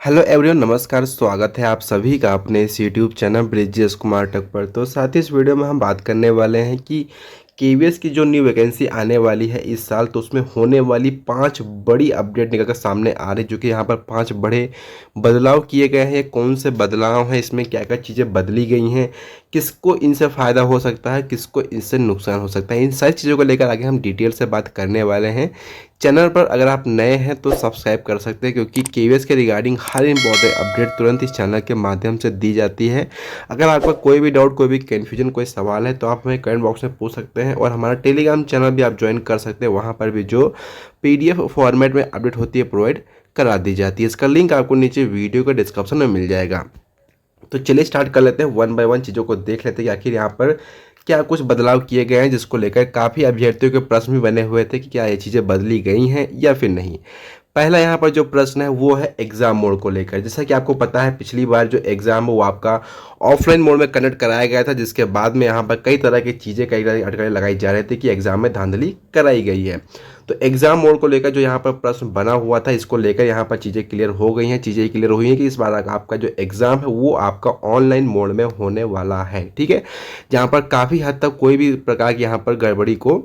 Hello everyone, नमस्कार। स्वागत है आप सभी का अपने इस YouTube channel Brijesh Kumar tech पर। तो साथ ही इस वीडियो में हम बात करने वाले हैं कि केवीएस की जो न्यू वैकेंसी आने वाली है इस साल, तो उसमें होने वाली 5 बड़ी अपडेट निकल कर सामने आ रही, जो कि यहाँ पर 5 बड़े बदलाव किए गए हैं। कौन से बदलाव हैं, इसमें क्या क्या चीज़ें बदली गई हैं, किसको इनसे फ़ायदा हो सकता है, किसको इससे नुकसान हो सकता है, इन सारी चीज़ों को लेकर आगे हम डिटेल से बात करने वाले हैं। चैनल पर अगर आप नए हैं तो सब्सक्राइब कर सकते हैं, क्योंकि केवीएस के रिगार्डिंग हर इंपॉर्टेंट अपडेट तुरंत इस चैनल के माध्यम से दी जाती है। अगर आपका कोई भी डाउट, कोई भी कन्फ्यूजन, कोई सवाल है तो आप हमें कमेंट बॉक्स में पूछ सकते हैं, और हमारा टेलीग्राम चैनल भी आप ज्वाइन कर सकते हैं। वहाँ पर भी जो पीडीएफ फॉर्मेट में अपडेट होती है प्रोवाइड करा दी जाती है। इसका लिंक आपको नीचे वीडियो के डिस्क्रिप्शन में मिल जाएगा। तो चलिए स्टार्ट कर लेते हैं, वन बाय वन चीज़ों को देख लेते हैं कि आखिर यहाँ पर क्या कुछ बदलाव किए गए हैं, जिसको लेकर काफ़ी अभ्यर्थियों के प्रश्न भी बने हुए थे कि क्या ये चीज़ें बदली गई हैं या फिर नहीं। पहला यहाँ पर जो प्रश्न है वो है एग्ज़ाम मोड को लेकर। जैसा कि आपको पता है, पिछली बार जो एग्ज़ाम वो आपका ऑफलाइन मोड में कंडक्ट कराया गया था, जिसके बाद में यहाँ पर कई तरह की चीज़ें, कई तरह की अटकलें लगाई जा रही थी कि एग्ज़ाम में धांधली कराई गई है। तो एग्ज़ाम मोड को लेकर जो यहाँ पर प्रश्न बना हुआ था, इसको लेकर यहाँ पर चीज़ें क्लियर हो गई हैं। चीज़ें क्लियर हुई हैं कि इस बार आपका जो एग्ज़ाम है वो आपका ऑनलाइन मोड में होने वाला है, ठीक है। जहाँ पर काफ़ी हद तक कोई भी प्रकार की यहाँ पर गड़बड़ी को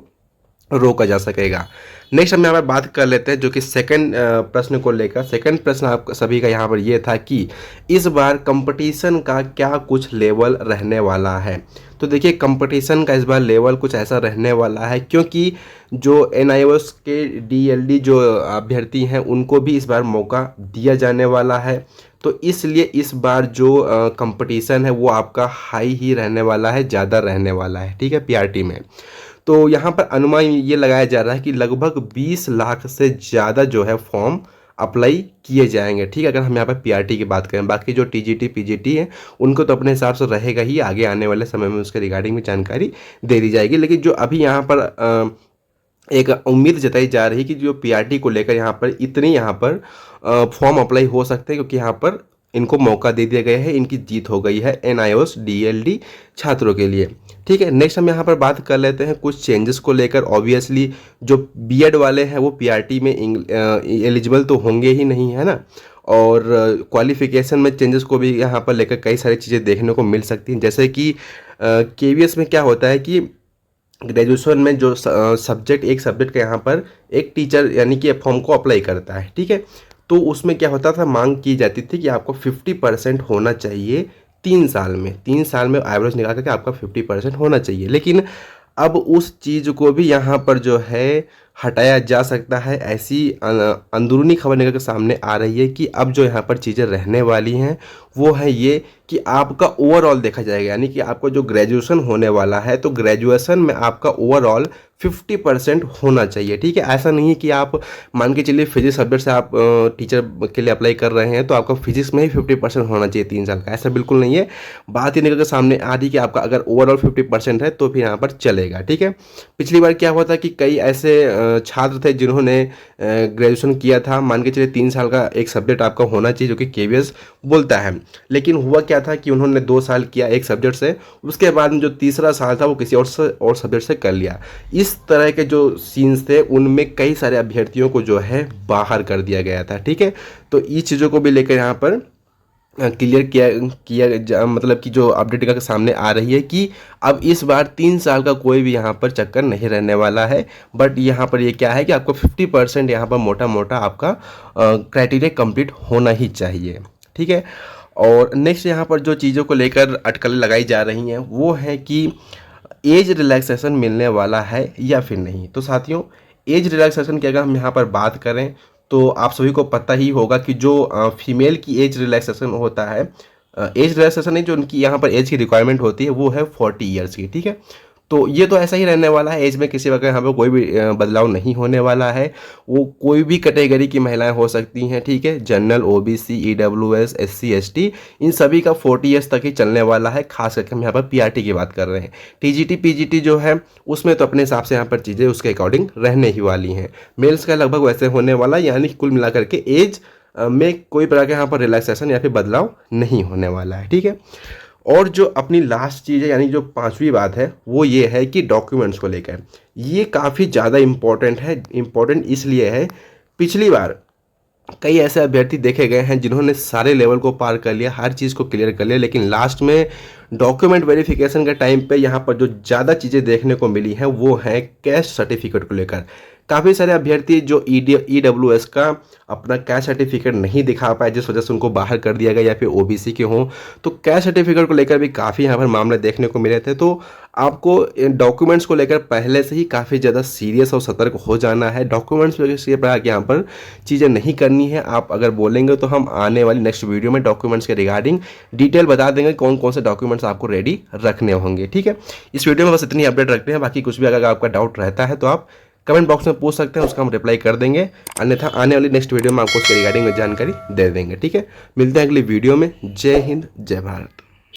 रोका जा सकेगा। नेक्स्ट हम यहाँ पर बात कर लेते हैं, जो कि सेकंड प्रश्न को लेकर। सेकंड प्रश्न आप सभी का यहाँ पर ये था कि इस बार कंपटीशन का क्या कुछ लेवल रहने वाला है। तो देखिए, कंपटीशन का इस बार लेवल कुछ ऐसा रहने वाला है, क्योंकि जो एनआईओएस के डीएलडी जो अभ्यर्थी हैं उनको भी इस बार मौका दिया जाने वाला है। तो इसलिए इस बार जो कंपटीशन है वो आपका हाई ही रहने वाला है, ज़्यादा रहने वाला है, ठीक है, पीआरटी में। तो यहाँ पर अनुमान ये लगाया जा रहा है कि लगभग 20 लाख से ज़्यादा जो है फॉर्म अप्लाई किए जाएंगे, ठीक है, अगर हम यहाँ पर पीआरटी की बात करें। बाकी जो टीजीटी पीजीटी है उनको तो अपने हिसाब से रहेगा ही, आगे आने वाले समय में उसके रिगार्डिंग भी जानकारी दे दी जाएगी। लेकिन जो अभी यहाँ पर एक उम्मीद जताई जा रही है कि जो पीआरटी को लेकर यहाँ पर इतने यहाँ पर फॉर्म अप्लाई हो सकते हैं, क्योंकि यहाँ पर इनको मौका दे दिया गया है, इनकी जीत हो गई है एनआईओएस डीएलडी छात्रों के लिए, ठीक है। नेक्स्ट हम यहाँ पर बात कर लेते हैं कुछ चेंजेस को लेकर। ऑब्वियसली जो बीएड वाले हैं वो पीआरटी में एलिजिबल तो होंगे ही नहीं, है ना। और क्वालिफिकेशन में चेंजेस को भी यहाँ पर लेकर कई सारी चीज़ें देखने को मिल सकती हैं। जैसे कि केवीएस में क्या होता है कि ग्रेजुएशन में जो सब्जेक्ट, एक सब्जेक्ट का यहाँ पर एक टीचर यानी कि फॉर्म को अप्लाई करता है, ठीक है। तो उसमें क्या होता था, मांग की जाती थी कि आपको 50% होना चाहिए 3 साल में। 3 साल में एवरेज निकाल करके आपका 50% होना चाहिए। लेकिन अब उस चीज़ को भी यहाँ पर जो है हटाया जा सकता है। ऐसी अंदरूनी खबर निकल के सामने आ रही है कि अब जो यहाँ पर चीज़ें रहने वाली हैं वो है ये कि आपका ओवरऑल देखा जाएगा, यानी कि आपको जो ग्रेजुएशन होने वाला है तो ग्रेजुएशन में आपका ओवरऑल 50% होना चाहिए, ठीक है। ऐसा नहीं है कि आप मान के चलिए फिजिक्स सब्जेक्ट से आप टीचर के लिए अप्लाई कर रहे हैं तो आपका फिजिक्स में ही 50% होना चाहिए 3 साल का, ऐसा बिल्कुल नहीं है। बात ही निकल के सामने आ रही कि आपका अगर ओवरऑल 50% है तो फिर यहाँ पर चलेगा, ठीक है। पिछली बार क्या हुआ था कि कई ऐसे छात्र थे जिन्होंने ग्रेजुएशन किया था, मान के चलिए 3 साल का एक सब्जेक्ट आपका होना चाहिए जो कि केवीएस बोलता है। लेकिन हुआ क्या था कि उन्होंने 2 साल किया एक सब्जेक्ट से, उसके बाद में जो तीसरा साल था वो किसी और सब्जेक्ट से कर लिया। इस तरह के जो सीन्स थे उनमें कई सारे अभ्यर्थियों को जो है बाहर कर दिया गया था, ठीक है। तो इस चीज़ों को भी लेकर यहाँ पर क्लियर मतलब कि जो अपडेट का सामने आ रही है कि अब इस बार 3 साल का कोई भी यहाँ पर चक्कर नहीं रहने वाला है। बट यहाँ पर ये क्या है कि आपको 50% यहाँ पर मोटा मोटा आपका क्राइटेरिया कंप्लीट होना ही चाहिए, ठीक है। और नेक्स्ट यहाँ पर जो चीज़ों को लेकर अटकलें लगाई जा रही हैं वो है कि एज रिलैक्सेशन मिलने वाला है या फिर नहीं। तो साथियों, एज रिलैक्सेशन की अगर हम यहाँ पर बात करें तो आप सभी को पता ही होगा कि जो फीमेल की एज रिलैक्सेशन होता है, एज रिलैक्सेशन नहीं, जो उनकी यहाँ पर एज की रिक्वायरमेंट होती है वो है 40 ईयर्स की, ठीक है। तो ये तो ऐसा ही रहने वाला है, एज में किसी वगैरह यहाँ पर कोई भी बदलाव नहीं होने वाला है। वो कोई भी कैटेगरी की महिलाएं हो सकती हैं, ठीक है। General, OBC, EWS, SC, ST, इन सभी का 40 ईयर्स तक ही चलने वाला है। खास करके हम यहाँ पर पीआरटी की बात कर रहे हैं। टीजीटी पीजीटी जो है उसमें तो अपने हिसाब से यहाँ पर चीज़ें उसके अकॉर्डिंग रहने ही वाली हैं। मेल्स का लगभग वैसे होने वाला, यानी कुल मिलाकर के एज में कोई प्रकार के यहाँ पर रिलैक्सेशन या फिर बदलाव नहीं होने वाला है, ठीक है। और जो अपनी लास्ट चीज़ है, यानी जो 5वीं बात है वो ये है कि डॉक्यूमेंट्स को लेकर ये काफ़ी ज़्यादा इम्पोर्टेंट है। इम्पोर्टेंट इसलिए है, पिछली बार कई ऐसे अभ्यर्थी देखे गए हैं जिन्होंने सारे लेवल को पार कर लिया, हर चीज़ को क्लियर कर लिया, लेकिन लास्ट में डॉक्यूमेंट वेरिफिकेशन के टाइम पे यहाँ पर जो ज़्यादा चीज़ें देखने को मिली हैं वो हैं कैस्ट सर्टिफिकेट को लेकर। काफ़ी सारे अभ्यर्थी जो EWS का अपना कैस्ट सर्टिफिकेट नहीं दिखा पाए, जिस वजह से उनको बाहर कर दिया गया, या फिर OBC के हों, तो कैस्ट सर्टिफिकेट को लेकर भी काफ़ी यहाँ पर मामले देखने को मिले थे। तो आपको डॉक्यूमेंट्स को लेकर पहले से ही काफ़ी ज़्यादा सीरियस और सतर्क हो जाना है। डॉक्यूमेंट्स के पर यहाँ पर चीज़ें नहीं करनी है। आप अगर बोलेंगे तो हम आने वाली नेक्स्ट वीडियो में डॉक्यूमेंट्स के रिगार्डिंग डिटेल बता देंगे कौन कौन से डॉक्यूमेंट्स आपको रेडी रखने होंगे। ठीक है, इस वीडियो में बस इतनी अपडेट रखते हैं। बाकी कुछ भी अगर आपका डाउट रहता है तो आप कमेंट बॉक्स में पूछ सकते हैं, उसका हम रिप्लाई कर देंगे। अन्यथा आने वाली नेक्स्ट वीडियो में आपको उसके रिगार्डिंग में जानकारी दे देंगे। ठीक है, मिलते हैं अगली वीडियो में। जय हिंद, जय भारत।